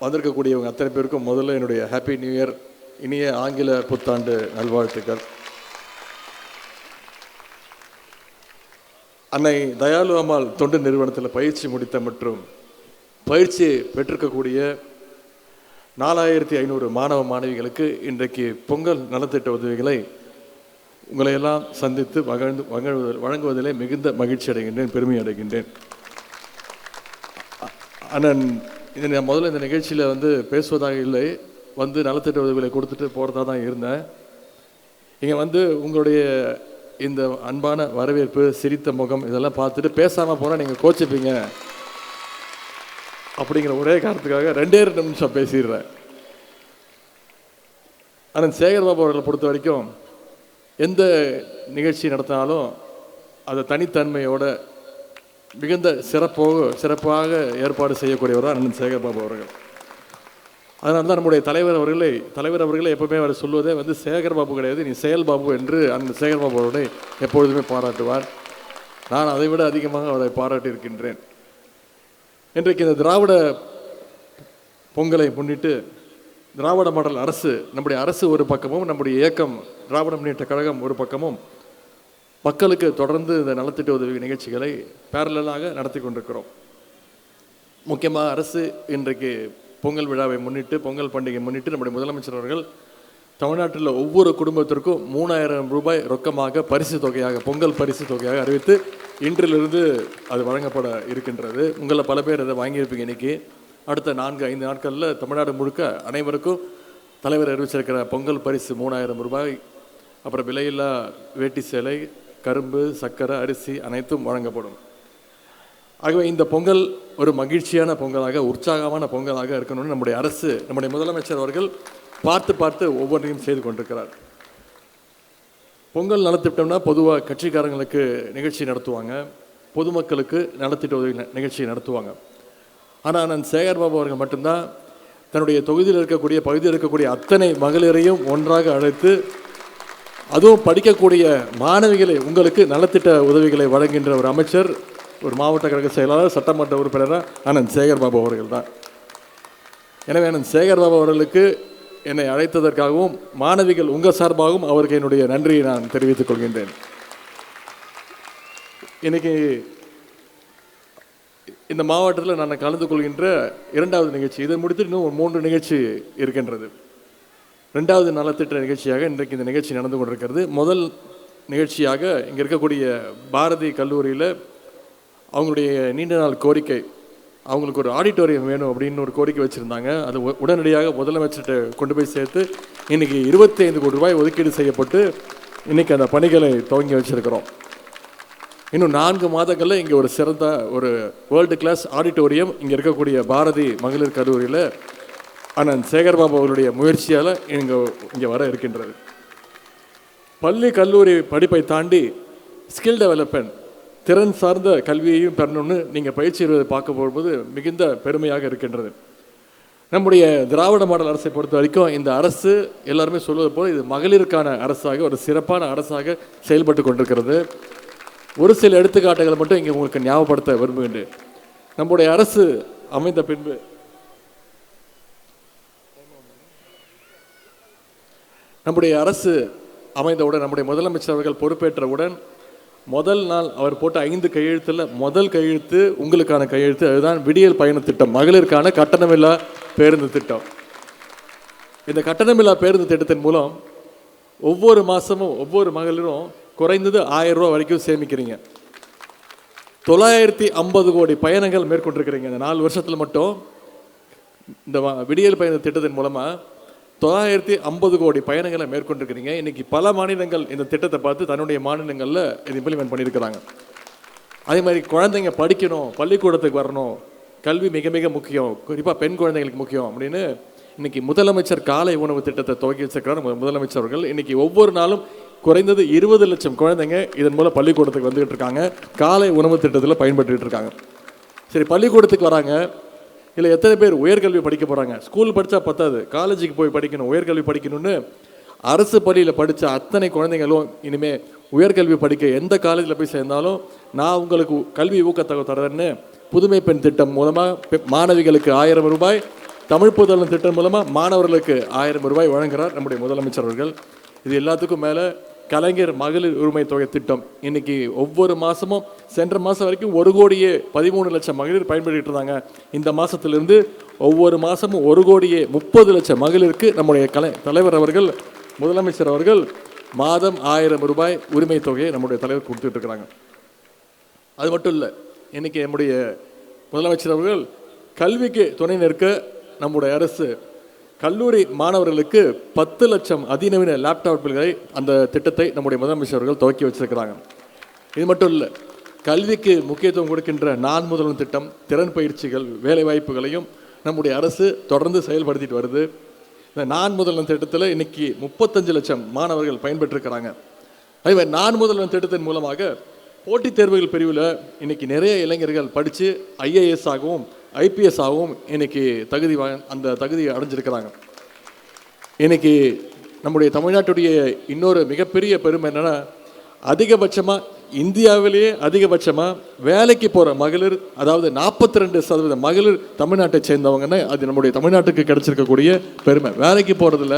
வந்திருக்கக்கூடியவங்க அத்தனை பேருக்கும் முதல்ல என்னுடைய ஹாப்பி நியூ இயர், இனிய ஆங்கில புத்தாண்டு நல்வாழ்த்துக்கள். அன்னை தயாளு அம்மாள் தொண்டு நிறுவனத்தில் பயிற்சி முடித்த மற்றும் பயிற்சி பெற்றிருக்கக்கூடிய 4500 மாணவ மாணவிகளுக்கு இன்றைக்கு பொங்கல் நலத்திட்ட உதவிகளை உங்களையெல்லாம் சந்தித்து வழங்குவதிலே மிகுந்த மகிழ்ச்சி அடைகின்றேன், பெருமை அடைகின்றேன். அண்ணன் முதல்ல இந்த நிகழ்ச்சியில் பேசுவதாக இல்லை, நலத்திட்ட உதவிகளை கொடுத்துட்டு போகிறதா தான் இருந்தேன். இங்கே உங்களுடைய இந்த அன்பான வரவேற்பு, சிரித்த முகம் இதெல்லாம் பார்த்துட்டு பேசாமல் போனால் நீங்கள் கோச்சிப்பீங்க அப்படிங்கிற ஒரே காரணத்துக்காக 2 நிமிஷம் பேசிடுறேன். ஆனால் சேகர்பாபு அவர்களை பொறுத்த வரைக்கும் எந்த நிகழ்ச்சி நடத்தினாலும் அதை தனித்தன்மையோட மிகுந்த சிறப்பாக ஏற்பாடு செய்யக்கூடியவர் தான் அண்ணன் சேகர்பாபு அவர்கள். அதனால தான் நம்முடைய தலைவர் அவர்களே எப்பவுமே அவர் சொல்வதே சேகர்பாபு கிடையாது, நீ செயல்பாபு என்று அந்த சேகர்பாபு அவர்களை எப்பொழுதுமே பாராட்டுவார். நான் அதை விட அதிகமாக அவரை பாராட்டியிருக்கின்றேன். இன்றைக்கு இந்த திராவிட பொங்கலை முன்னிட்டு திராவிட மாடல் அரசு, நம்முடைய அரசு ஒரு பக்கமும், நம்முடைய இயக்கம் திராவிட முன்னேற்ற கழகம் ஒரு பக்கமும் மக்களுக்கு தொடர்ந்து இந்த நலத்திட்ட உதவி நிகழ்ச்சிகளை பேரலாக நடத்தி கொண்டிருக்கிறோம். முக்கியமாக அரசு இன்றைக்கு பொங்கல் விழாவை முன்னிட்டு, பொங்கல் பண்டிகை முன்னிட்டு நம்முடைய முதலமைச்சர் அவர்கள் தமிழ்நாட்டில் ஒவ்வொரு குடும்பத்திற்கும் 3000 ரூபாய் ரொக்கமாக பரிசு தொகையாக, பொங்கல் பரிசு தொகையாக அறிவித்து இன்றிலிருந்து அது வழங்கப்பட இருக்கின்றது. உங்களில் பல பேர் அதை வாங்கியிருப்பீங்க. இன்றைக்கி அடுத்த 4-5 நாட்களில் தமிழ்நாடு முழுக்க அனைவருக்கும் தலைவர் அறிவிச்சிருக்கிற பொங்கல் பரிசு 3000 ரூபாய், அப்புறம் விலையில்லா வேட்டி சேலை, கரும்பு, சர்க்கரை, அரிசி அனைத்தும் வழங்கப்படும். ஆகவே இந்த பொங்கல் ஒரு மகிழ்ச்சியான பொங்கலாக, உற்சாகமான பொங்கலாக இருக்கணும்னு நம்முடைய அரசு, நம்முடைய முதலமைச்சர் அவர்கள் பார்த்து ஒவ்வொன்றையும் செய்து கொண்டிருக்கிறார். பொங்கல் நலத்திட்டம்னா பொதுவாக கட்சிக்காரங்களுக்கு நிகழ்ச்சி நடத்துவாங்க, பொதுமக்களுக்கு நலத்திட்ட உதவி நிகழ்ச்சி நடத்துவாங்க. ஆனால் நான் சேகர்பாபு அவர்கள் மட்டும்தான் தன்னுடைய தொகுதியில் இருக்கக்கூடிய, பகுதியில் இருக்கக்கூடிய அத்தனை மகளிரையும் ஒன்றாக அழைத்து, அதுவும் படிக்கக்கூடிய மாணவிகளை உங்களுக்கு நலத்திட்ட உதவிகளை வழங்குகின்ற ஒரு அமைச்சர், ஒரு மாவட்ட கழக செயலாளர், சட்டமன்ற உறுப்பினராக அண்ணன் சேகர்பாபு அவர்கள் தான். எனவே அண்ணன் சேகர்பாபு அவர்களுக்கு என்னை அழைத்ததற்காகவும் மாணவிகள் உங்கள் சார்பாகவும் அவருக்கு என்னுடைய நன்றியை நான் தெரிவித்துக் கொள்கின்றேன். இன்னைக்கு இந்த மாவட்டத்தில் நான் கலந்து கொள்கின்ற 2வது நிகழ்ச்சி, இதை முடித்து இன்னும் 3 நிகழ்ச்சி இருக்கின்றது. 2வது நலத்திட்ட நிகழ்ச்சியாக இன்றைக்கு இந்த நிகழ்ச்சி நடந்து கொண்டிருக்கிறது. முதல் நிகழ்ச்சியாக இங்கே இருக்கக்கூடிய பாரதி கல்லூரியில் அவங்களுடைய நீண்ட நாள் கோரிக்கை, அவங்களுக்கு ஒரு ஆடிட்டோரியம் வேணும் அப்படின்னு ஒரு கோரிக்கை வச்சுருந்தாங்க. அது உடனடியாக முதலமைச்சர்கிட்ட கொண்டு போய் சேர்த்து இன்றைக்கி 25 கோடி ரூபாய் ஒதுக்கீடு செய்யப்பட்டு இன்றைக்கி அந்த பணிகளை துவங்கி வச்சுருக்கிறோம். இன்னும் 4 மாதங்களில் இங்கே ஒரு சிறந்த ஒரு வேர்ல்டு கிளாஸ் ஆடிட்டோரியம் இங்கே இருக்கக்கூடிய பாரதி மகளிர் கல்லூரியில் அண்ணன் சேகர்பாபு அவர்களுடைய முயற்சியால் இங்கே வர இருக்கின்றது. பள்ளி கல்லூரி படிப்பை தாண்டி ஸ்கில் டெவலப்மெண்ட், திறன் சார்ந்த கல்வியையும் பெறணும்னு நீங்கள் பயிற்சி வருவதை பார்க்க போகும்போது மிகுந்த பெருமையாக இருக்கின்றது. நம்முடைய திராவிட மாடல் அரசை பொறுத்த வரைக்கும் இந்த அரசு எல்லாருமே சொல்வது போல் இது மகளிருக்கான அரசாக, ஒரு சிறப்பான அரசாக செயல்பட்டு கொண்டிருக்கிறது. ஒரு சில எடுத்துக்காட்டுகளை மட்டும் இங்கே உங்களுக்கு ஞாபகப்படுத்த விரும்புகின்றேன். நம்முடைய அரசு அமைந்த பின்பு, நம்முடைய அரசு அமைந்தவுடன், நம்முடைய முதலமைச்சர் அவர்கள் பொறுப்பேற்றவுடன் முதல் நாள் அவர் போட்ட 5 கையெழுத்தில் முதல் கையெழுத்து உங்களுக்கான கையெழுத்து, அதுதான் விடியல் பயண திட்டம், மகளிருக்கான கட்டணமில்லா பேருந்து திட்டம். இந்த கட்டணமில்லா பேருந்து திட்டத்தின் மூலம் ஒவ்வொரு மாதமும் ஒவ்வொரு மகளிரும் குறைந்தது 1000 ரூபா வரைக்கும் சேமிக்கிறீங்க. 950 கோடி பயணங்கள் மேற்கொண்டிருக்கிறீங்க. இந்த 4 வருஷத்தில் மட்டும் இந்த விடியல் பயண திட்டத்தின் மூலமாக 950 கோடி பயணங்களை மேற்கொண்டிருக்கிறீங்க. இன்றைக்கி பல மாநிலங்கள் இந்த திட்டத்தை பார்த்து தன்னுடைய மாநிலங்களில் இது இம்ப்ளிமெண்ட் பண்ணியிருக்கிறாங்க. அதே மாதிரி குழந்தைங்க படிக்கணும், பள்ளிக்கூடத்துக்கு வரணும், கல்வி மிக மிக முக்கியம், குறிப்பாக பெண் குழந்தைங்களுக்கு முக்கியம் அப்படின்னு இன்றைக்கி முதலமைச்சர் காலை உணவு திட்டத்தை துவக்கி வச்சிருக்கிறார் முதலமைச்சர் அவர்கள். இன்றைக்கி ஒவ்வொரு நாளும் குறைந்தது 20 லட்சம் குழந்தைங்க இதன் மூலம் பள்ளிக்கூடத்துக்கு வந்துகிட்டு இருக்காங்க, காலை உணவு திட்டத்தில் பயன்பட்டுக்கிட்டு இருக்காங்க. சரி, பள்ளிக்கூடத்துக்கு வராங்க, இல்லை எத்தனை பேர் உயர்கல்வி படிக்க போகிறாங்க? ஸ்கூல் படித்தா பத்தாது, காலேஜுக்கு போய் படிக்கணும், உயர்கல்வி படிக்கணும்னு அரசு பள்ளியில் படித்த அத்தனை குழந்தைங்களும் இனிமேல் உயர்கல்வி படிக்க எந்த காலேஜில் போய் சேர்ந்தாலும் நான் உங்களுக்கு கல்வி ஊக்கத்தொகை தரேன்னு புதுமை பெண் திட்டம் மூலமாக மாணவிகளுக்கு 1000 ரூபாய், தமிழ் புதல்வன் திட்டம் மூலமாக மாணவர்களுக்கு 1000 ரூபாய் வழங்குகிறார் நம்முடைய முதலமைச்சர் அவர்கள். இது எல்லாத்துக்கும் மேலே கலைஞர் மகளிர் உரிமை தொகை திட்டம் இன்னைக்கு ஒவ்வொரு மாதமும் சென்ற மாதம் வரைக்கும் 1,13,00,000 மகளிர் பயன்படுத்திட்டு இருந்தாங்க. இந்த மாதத்திலிருந்து ஒவ்வொரு மாதமும் 1,30,00,000 மகளிருக்கு நம்முடைய தலைவர் அவர்கள் முதலமைச்சர் அவர்கள் மாதம் 1000 ரூபாய் உரிமை தொகையை நம்முடைய தலைவர் கொடுத்துட்டு இருக்கிறாங்க. அது மட்டும் இல்லை, இன்னைக்கு நம்முடைய முதலமைச்சர் அவர்கள் கல்விக்கு துணை நிற்க நம்முடைய அரசு கல்லூரி மாணவர்களுக்கு 10 லட்சம் அதிநவீன லேப்டாப்களை அந்த திட்டத்தை நம்முடைய முதலமைச்சர் அவர்கள் துவக்கி வச்சிருக்கிறாங்க. இது மட்டும் இல்லை, கல்விக்கு முக்கியத்துவம் கொடுக்கின்ற நான் முதல்வன் திட்டம், திறன் பயிற்சிகள், வேலை வாய்ப்புகளையும் நம்முடைய அரசு தொடர்ந்து செயல்படுத்திட்டு வருது. இந்த நான் முதல்வன் திட்டத்தில் இன்னைக்கு 35 லட்சம் மாணவர்கள் பயன்பெற்றிருக்கிறாங்க. அதே நான் முதல்வன் திட்டத்தின் மூலமாக போட்டித் தேர்வுகள் பிரிவில் இன்னைக்கு நிறைய இளைஞர்கள் படித்து IAS ஆகவும் IPS ஆகவும் இன்னைக்கு அந்த தகுதியை அடைஞ்சிருக்கிறாங்க. இன்னைக்கு நம்முடைய தமிழ்நாட்டுடைய இன்னொரு மிகப்பெரிய பெருமை என்னன்னா, அதிகபட்சமாக இந்தியாவிலேயே அதிகபட்சமாக வேலைக்கு போகிற மகளிர், அதாவது 42% மகளிர் நமட்டை சேர்ந்தவங்கன்னா அது நம்முடைய தமிழ்நாட்டுக்கு கிடைச்சிருக்கக்கூடிய பெருமை. வேலைக்கு போகிறதுல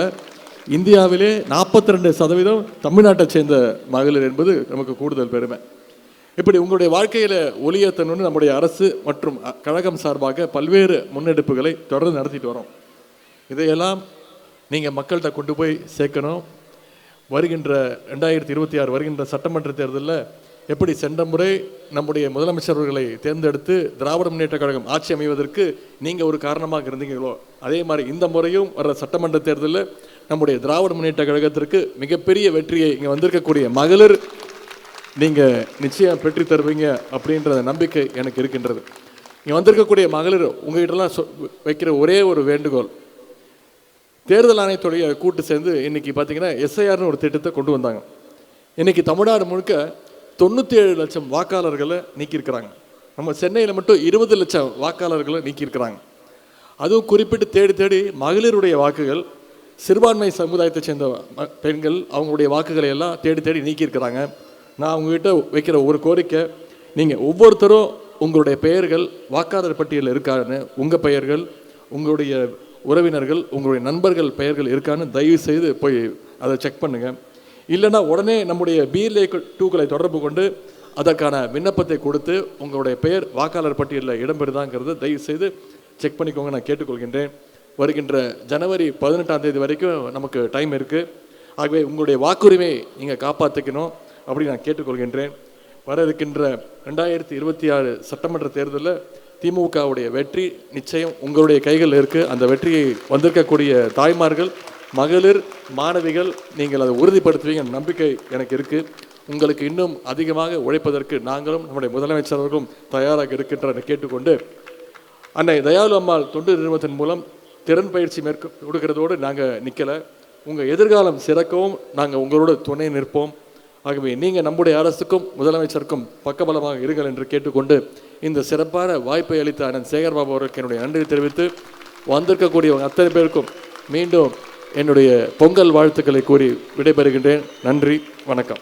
இந்தியாவிலே 42% தமிழ்நாட்டை சேர்ந்த மகளிர் என்பது நமக்கு கூடுதல் பெருமை. இப்படி உங்களுடைய வாழ்க்கையில் ஒளியேற்றணும்னு நம்முடைய அரசு மற்றும் கழகம் சார்பாக பல்வேறு முன்னெடுப்புகளை தொடர்ந்து நடத்திட்டு வரோம். இதையெல்லாம் நீங்கள் மக்கள்கிட்ட கொண்டு போய் சேர்க்கணும். வருகின்ற 2026 வருகின்ற சட்டமன்ற தேர்தலில் எப்படி சென்ற முறை நம்முடைய முதலமைச்சர்களை தேர்ந்தெடுத்து திராவிட முன்னேற்ற கழகம் ஆட்சி அமைவதற்கு நீங்கள் ஒரு காரணமாக இருந்தீங்களோ, அதே மாதிரி இந்த முறையும் வர சட்டமன்ற தேர்தலில் நம்முடைய திராவிட முன்னேற்ற கழகத்திற்கு மிகப்பெரிய வெற்றியை இங்கே வந்திருக்கக்கூடிய மகளிர் நீங்கள் நிச்சயம் பெற்று தருவீங்க அப்படின்ற நம்பிக்கை எனக்கு இருக்கின்றது. இங்கே வந்திருக்கக்கூடிய மகளிர் உங்ககிட்டலாம் வைக்கிற ஒரே ஒரு வேண்டுகோள், தேர்தல் ஆணையத்துடைய கூட்டு சேர்ந்து இன்னைக்கு பார்த்தீங்கன்னா SIRனு ஒரு திட்டத்தை கொண்டு வந்தாங்க. இன்னைக்கு தமிழ்நாடு முழுக்க 97 லட்சம் வாக்காளர்களை நீக்கியிருக்கிறாங்க. நம்ம சென்னையில் மட்டும் 20 லட்சம் வாக்காளர்களை நீக்கியிருக்கிறாங்க. அதுவும் குறிப்பிட்டு தேடி தேடி மகளிருடைய வாக்குகள், சிறுபான்மை சமுதாயத்தை சேர்ந்த பெண்கள் அவங்களுடைய வாக்குகளை எல்லாம் தேடி தேடி நீக்கியிருக்கிறாங்க. நான் உங்ககிட்ட வைக்கிற ஒரு கோரிக்கை, நீங்கள் ஒவ்வொருத்தரும் உங்களுடைய பெயர்கள் வாக்காளர் பட்டியலில் இருக்கான்னு, உங்கள் பெயர்கள், உங்களுடைய உறவினர்கள், உங்களுடைய நண்பர்கள் பெயர்கள் இருக்கான்னு தயவு செய்து போய் அதை செக் பண்ணுங்கள். இல்லைன்னா உடனே நம்முடைய BLA 2களை தொடர்பு கொண்டு அதற்கான விண்ணப்பத்தை கொடுத்து உங்களுடைய பெயர் வாக்காளர் பட்டியலில் இடம்பெறுதாங்கிறத தயவு செய்து செக் பண்ணிக்கோங்க, நான் கேட்டுக்கொள்கின்றேன். வருகின்ற ஜனவரி 18ஆம் தேதி வரைக்கும் நமக்கு டைம் இருக்குது. ஆகவே உங்களுடைய வாக்குரிமையை நீங்கள் காப்பாற்றிக்கணும் அப்படி நான் கேட்டுக்கொள்கின்றேன். வர இருக்கின்ற 2026 சட்டமன்ற தேர்தலில் திமுகவுடைய வெற்றி நிச்சயம் உங்களுடைய கைகளில் இருக்குது. அந்த வெற்றியை வந்திருக்கக்கூடிய தாய்மார்கள், மகளிர், மாணவிகள் நீங்கள் அதை உறுதிப்படுத்துவீங்க நம்பிக்கை எனக்கு இருக்குது. உங்களுக்கு இன்னும் அதிகமாக உழைப்பதற்கு நாங்களும் நம்முடைய முதலமைச்சர் அவர்களும் தயாராக இருக்கின்ற கேட்டுக்கொண்டு, அன்னை தயாளு அம்மாள் தொண்டு நிறுவனத்தின் மூலம் திறன் பயிற்சி கொடுக்கிறதோடு நாங்கள் நிற்கலை. உங்கள் எதிர்காலம் சிறக்கவும் நாங்கள் உங்களோட துணை நிற்போம். ஆகவே நீங்கள் நம்முடைய அரசுக்கும் முதலமைச்சருக்கும் பக்கபலமாக இருங்கள் என்று கேட்டுக்கொண்டு, இந்த சிறப்பான வாய்ப்பை அளித்த அண்ணன் சேகர்பாபு அவருக்கு என்னுடைய நன்றி தெரிவித்து, வந்திருக்கக்கூடிய அத்தனை பேருக்கும் மீண்டும் என்னுடைய பொங்கல் வாழ்த்துக்களை கூறி விடைபெறுகின்றேன். நன்றி, வணக்கம்.